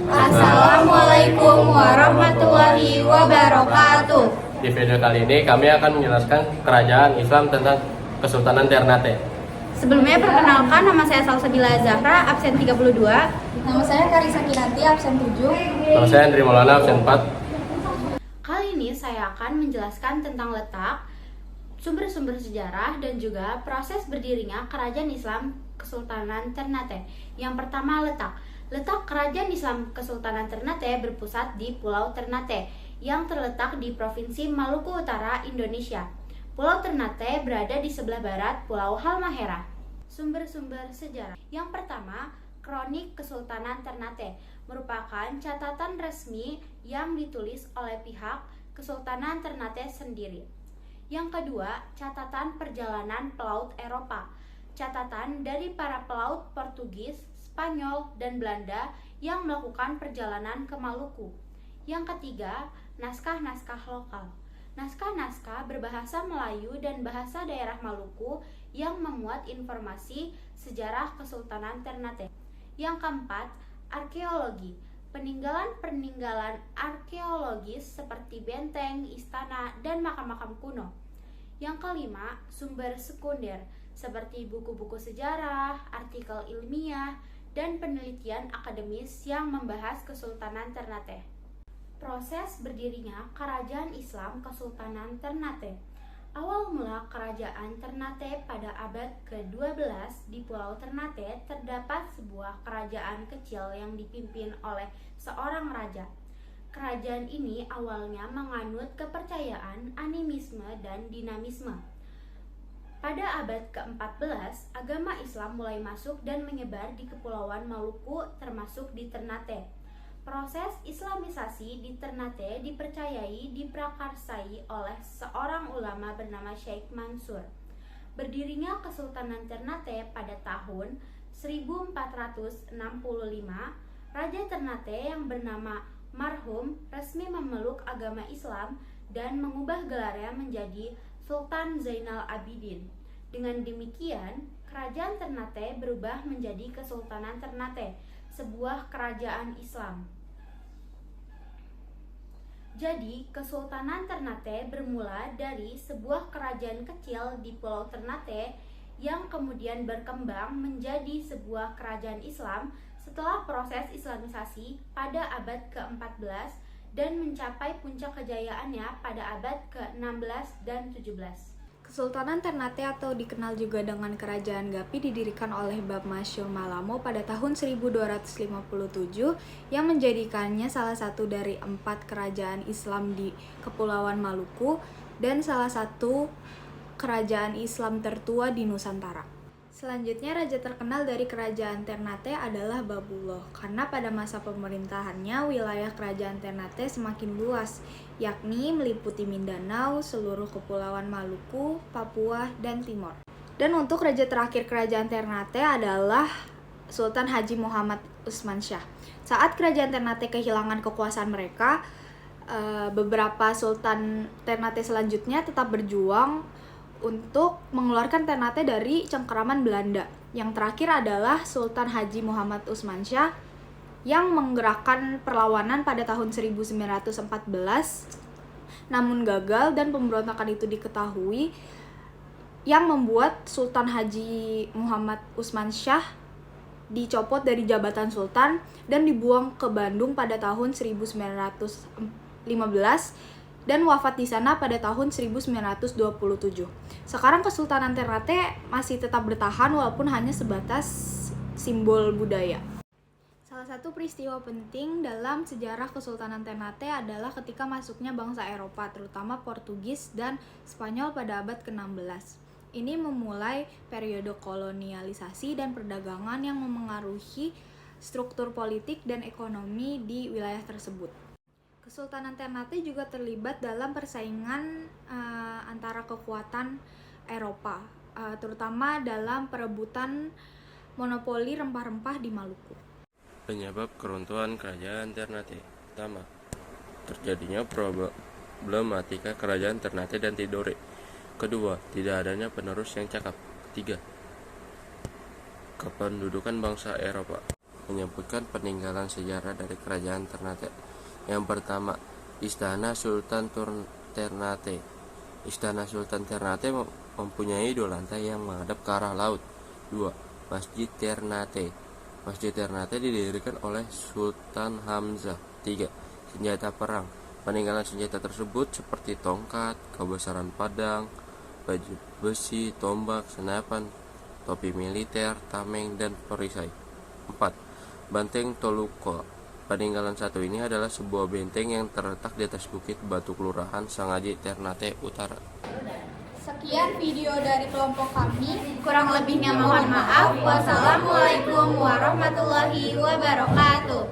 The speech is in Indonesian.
Assalamualaikum warahmatullahi wabarakatuh. Di video kali ini kami akan menjelaskan kerajaan Islam tentang Kesultanan Ternate. Sebelumnya perkenalkan, nama saya Salsabila Zahra, absen 32. Nama saya Karisa Kinanti, absen 7. Nama saya Andri Maulana, absen 4. Kali ini saya akan menjelaskan tentang letak, sumber-sumber sejarah, dan juga proses berdirinya kerajaan Islam Kesultanan Ternate. Yang pertama, letak. Letak kerajaan Islam Kesultanan Ternate berpusat di Pulau Ternate yang terletak di Provinsi Maluku Utara, Indonesia. Pulau Ternate berada di sebelah barat Pulau Halmahera. Sumber-sumber sejarah. Yang pertama, Kronik Kesultanan Ternate merupakan catatan resmi yang ditulis oleh pihak Kesultanan Ternate sendiri. Yang kedua, catatan perjalanan pelaut Eropa. Catatan dari para pelaut Portugis, Spanyol, dan Belanda yang melakukan perjalanan ke Maluku. Yang ketiga, naskah-naskah lokal. Naskah-naskah berbahasa Melayu dan bahasa daerah Maluku yang memuat informasi sejarah Kesultanan Ternate. Yang keempat, arkeologi. Peninggalan-peninggalan arkeologis seperti benteng, istana, dan makam-makam kuno. Yang kelima, sumber sekunder seperti buku-buku sejarah, artikel ilmiah, dan penelitian akademis yang membahas Kesultanan Ternate. Proses berdirinya Kerajaan Islam Kesultanan Ternate. Awal mula Kerajaan Ternate pada abad ke-12 di Pulau Ternate terdapat sebuah kerajaan kecil yang dipimpin oleh seorang raja. Kerajaan ini awalnya menganut kepercayaan, animisme, dan dinamisme. Pada abad ke-14, agama Islam mulai masuk dan menyebar di Kepulauan Maluku termasuk di Ternate. Proses Islamisasi di Ternate dipercayai diprakarsai oleh seorang ulama bernama Syekh Mansur. Berdirinya Kesultanan Ternate pada tahun 1465, Raja Ternate yang bernama Marhum resmi memeluk agama Islam dan mengubah gelarnya menjadi Sultan Zainal Abidin. Dengan demikian, Kerajaan Ternate berubah menjadi Kesultanan Ternate, sebuah kerajaan Islam. Jadi, Kesultanan Ternate bermula dari sebuah kerajaan kecil di Pulau Ternate yang kemudian berkembang menjadi sebuah kerajaan Islam setelah proses Islamisasi pada abad ke-14 dan mencapai puncak kejayaannya pada abad ke-16 dan 17. Kesultanan Ternate atau dikenal juga dengan Kerajaan Gapi didirikan oleh Bab Masyur Malamo pada tahun 1257 yang menjadikannya salah satu dari 4 kerajaan Islam di Kepulauan Maluku dan salah satu kerajaan Islam tertua di Nusantara. Selanjutnya, raja terkenal dari Kerajaan Ternate adalah Babullah, karena pada masa pemerintahannya wilayah Kerajaan Ternate semakin luas, yakni meliputi Mindanao, seluruh Kepulauan Maluku, Papua, dan Timor. Dan untuk raja terakhir Kerajaan Ternate adalah Sultan Haji Muhammad Usman Shah. Saat Kerajaan Ternate kehilangan kekuasaan mereka, beberapa Sultan Ternate selanjutnya tetap berjuang untuk mengeluarkan Ternate dari cengkeraman Belanda. Yang terakhir adalah Sultan Haji Muhammad Usman Shah yang menggerakkan perlawanan pada tahun 1914, namun gagal dan pemberontakan itu diketahui yang membuat Sultan Haji Muhammad Usman Shah dicopot dari jabatan sultan dan dibuang ke Bandung pada tahun 1915 dan wafat di sana pada tahun 1927. Sekarang Kesultanan Ternate masih tetap bertahan walaupun hanya sebatas simbol budaya. Salah satu peristiwa penting dalam sejarah Kesultanan Ternate adalah ketika masuknya bangsa Eropa, terutama Portugis dan Spanyol pada abad ke-16. Ini memulai periode kolonialisasi dan perdagangan yang memengaruhi struktur politik dan ekonomi di wilayah tersebut. Kesultanan Ternate juga terlibat dalam persaingan antara kekuatan Eropa, terutama dalam perebutan monopoli rempah-rempah di Maluku. Penyebab keruntuhan Kerajaan Ternate. Pertama, terjadinya problematika Kerajaan Ternate dan Tidore. Kedua, tidak adanya penerus yang cakap. Ketiga, kependudukan bangsa Eropa. menyebutkan peninggalan sejarah dari kerajaan Ternate. Yang pertama, Istana Sultan Ternate. Istana Sultan Ternate mempunyai 2 lantai yang menghadap ke arah laut. 2. Masjid Ternate. Masjid Ternate didirikan oleh Sultan Hamzah. 3. Senjata perang. Peninggalan senjata tersebut seperti tongkat, kebesaran pedang, baju besi, tombak, senapan, topi militer, tameng, dan perisai. 4. Benteng Toluko. Peninggalan satu ini adalah sebuah benteng yang terletak di atas bukit Batu Kelurahan Sangaji, Ternate Utara. Sekian video dari kelompok kami. Kurang lebihnya mohon maaf. Wassalamualaikum warahmatullahi wabarakatuh.